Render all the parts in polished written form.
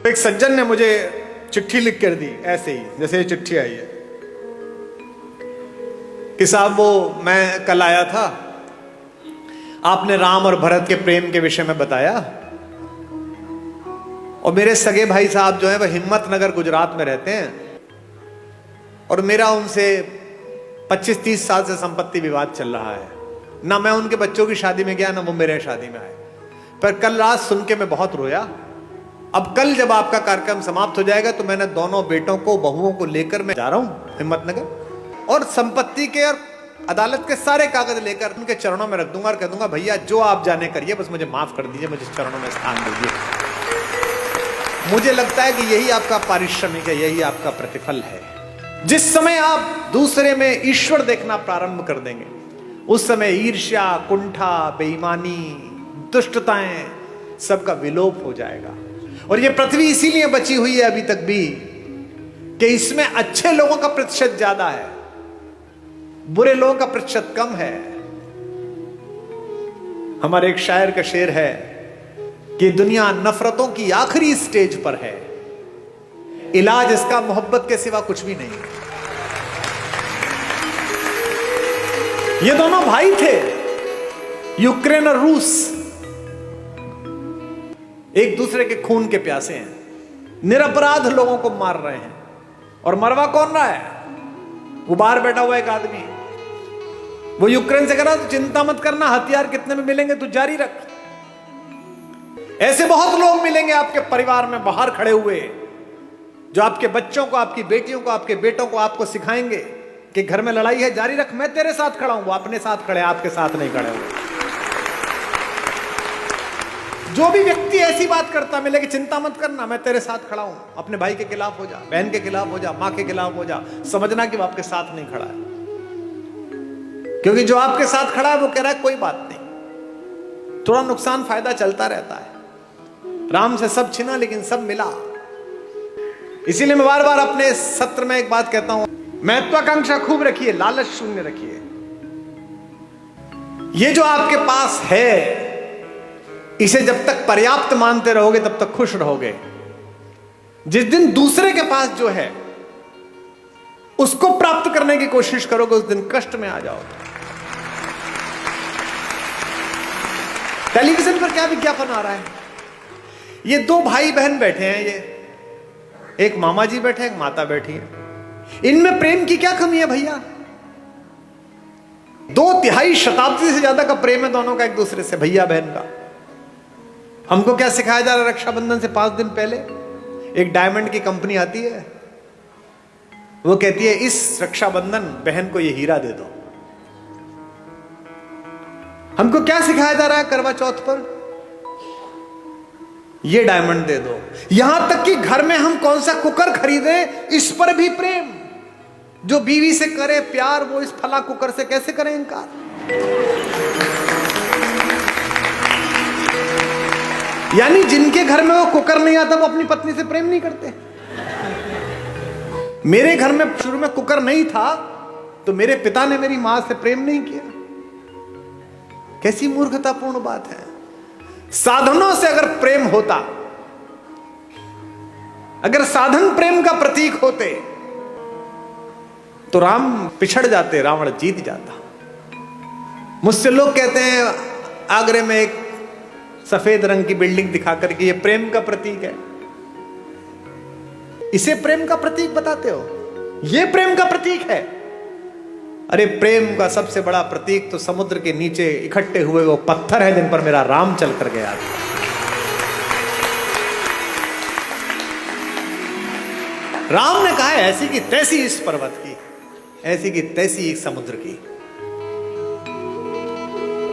एक सज्जन ने मुझे चिट्ठी लिख कर दी, ऐसे ही जैसे ये चिट्ठी आई है कि साहब वो मैं कल आया था, आपने राम और भरत के प्रेम के विषय में बताया और मेरे सगे भाई साहब जो है वह हिम्मतनगर गुजरात में रहते हैं और मेरा उनसे 25-30 साल से संपत्ति विवाद चल रहा है। ना मैं उनके बच्चों की शादी में गया ना वो मेरे शादी में आए, पर कल रात सुन के मैं बहुत रोया। अब कल जब आपका कार्यक्रम समाप्त हो जाएगा तो मैंने दोनों बेटों को बहुओं को लेकर मैं जा रहा हूं हिम्मतनगर और संपत्ति के और अदालत के सारे कागज लेकर उनके चरणों में रख दूंगा और कह दूंगा भैया जो आप जाने करिए, बस मुझे माफ कर दीजिए, मुझे चरणों में स्थान दीजिए। मुझे लगता है कि यही आपका पारिश्रमिक है, यही आपका प्रतिफल है। जिस समय आप दूसरे में ईश्वर देखना प्रारंभ कर देंगे उस समय ईर्ष्या, कुंठा, बेईमानी, दुष्टताएं सबका विलोप हो जाएगा। और ये पृथ्वी इसीलिए बची हुई है अभी तक भी कि इसमें अच्छे लोगों का प्रतिशत ज्यादा है, बुरे लोगों का प्रतिशत कम है। हमारे एक शायर का शेर है कि दुनिया नफरतों की आखिरी स्टेज पर है, इलाज इसका मोहब्बत के सिवा कुछ भी नहीं। ये दोनों भाई थे, यूक्रेन और रूस, एक दूसरे के खून के प्यासे हैं, निरपराध लोगों को मार रहे हैं। और मरवा कौन रहा है? वो बाहर बैठा हुआ एक आदमी, वो यूक्रेन से कह रहा तो चिंता मत करना, हथियार कितने में मिलेंगे तू जारी रख। ऐसे बहुत लोग मिलेंगे आपके परिवार में बाहर खड़े हुए जो आपके बच्चों को, आपकी बेटियों को, आपके बेटों को आपको सिखाएंगे कि घर में लड़ाई है, जारी रख, मैं तेरे साथ खड़ा हूं। वो अपने साथ खड़े, आपके साथ नहीं खड़े हुए। जो भी व्यक्ति ऐसी बात करता मिले कि चिंता मत करना, मैं तेरे साथ खड़ा हूं, अपने भाई के खिलाफ हो जा, बहन के खिलाफ हो जा, मां के खिलाफ हो जा, समझना कि वो आपके साथ नहीं खड़ा है। क्योंकि जो आपके साथ खड़ा है वो कह रहा है कोई बात नहीं, थोड़ा नुकसान फायदा चलता रहता है। राम से सब छिना लेकिन सब मिला। इसीलिए मैं बार बार अपने सत्र में एक बात कहता हूं, महत्वाकांक्षा खूब रखिए, लालच शून्य रखिए। ये जो आपके पास है इसे जब तक पर्याप्त मानते रहोगे तब तक खुश रहोगे। जिस दिन दूसरे के पास जो है उसको प्राप्त करने की कोशिश करोगे उस दिन कष्ट में आ जाओगे। टेलीविजन पर क्या विज्ञापन आ रहा है? ये दो भाई बहन बैठे हैं, ये एक मामा जी बैठे हैं, एक माता बैठी है। इनमें प्रेम की क्या कमी है भैया? 2 शताब्दी से ज्यादा का प्रेम है दोनों का एक दूसरे से, भैया बहन का। हमको क्या सिखाया जा रहा है? रक्षाबंधन से 5 दिन पहले एक डायमंड की कंपनी आती है, वो कहती है इस रक्षाबंधन बहन को ये हीरा दे दो। हमको क्या सिखाया जा रहा है करवा चौथ पर? ये डायमंड दे दो। यहां तक कि घर में हम कौन सा कुकर खरीदे इस पर भी प्रेम। जो बीवी से करे प्यार वो इस फला कुकर से कैसे करें इनकार? यानी जिनके घर में वो कुकर नहीं आता वो अपनी पत्नी से प्रेम नहीं करते। मेरे घर में शुरू में कुकर नहीं था तो मेरे पिता ने मेरी मां से प्रेम नहीं किया। कैसी मूर्खतापूर्ण बात है। साधनों से अगर प्रेम होता, अगर साधन प्रेम का प्रतीक होते तो राम पिछड़ जाते, रावण जीत जाता। मुझसे लोग कहते हैं आगरे में एक सफेद रंग की बिल्डिंग दिखाकर कि ये प्रेम का प्रतीक है। इसे प्रेम का प्रतीक बताते हो? ये प्रेम का प्रतीक है? अरे प्रेम का सबसे बड़ा प्रतीक तो समुद्र के नीचे इकट्ठे हुए वो पत्थर है जिन पर मेरा राम चल कर गया। राम ने कहा है ऐसी की तैसी इस पर्वत की, ऐसी की तैसी इस समुद्र की।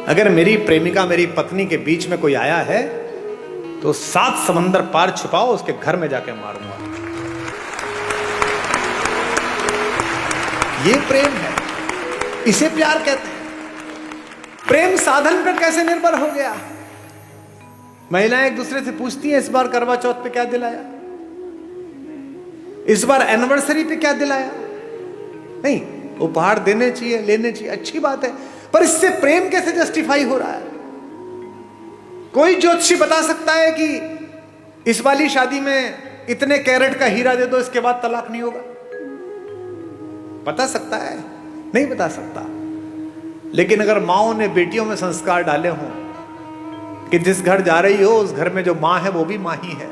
अगर मेरी प्रेमिका, मेरी पत्नी के बीच में कोई आया है तो 7 समंदर पार छुपाओ, उसके घर में जाके मारूंगा। ये प्रेम है, इसे प्यार कहते हैं। प्रेम साधन पर कैसे निर्भर हो गया? महिलाएं एक दूसरे से पूछती हैं इस बार करवा चौथ पे क्या दिलाया, इस बार एनिवर्सरी पे क्या दिलाया? नहीं, उपहार देने चाहिए, लेने चाहिए, अच्छी बात है, पर इससे प्रेम कैसे जस्टिफाई हो रहा है? कोई ज्योतिषी बता सकता है कि इस वाली शादी में इतने कैरेट का हीरा दे दो, इसके बाद तलाक नहीं होगा? बता सकता है? नहीं बता सकता। लेकिन अगर माओ ने बेटियों में संस्कार डाले हों कि जिस घर जा रही हो उस घर में जो मां है वो भी मां ही है,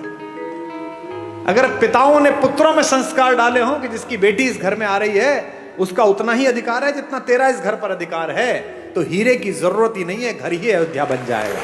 अगर पिताओं ने पुत्रों में संस्कार डाले हों कि जिसकी बेटी इस घर में आ रही है उसका उतना ही अधिकार है जितना तेरा इस घर पर अधिकार है, तो हीरे की जरूरत ही नहीं है, घर ही अयोध्या बन जाएगा।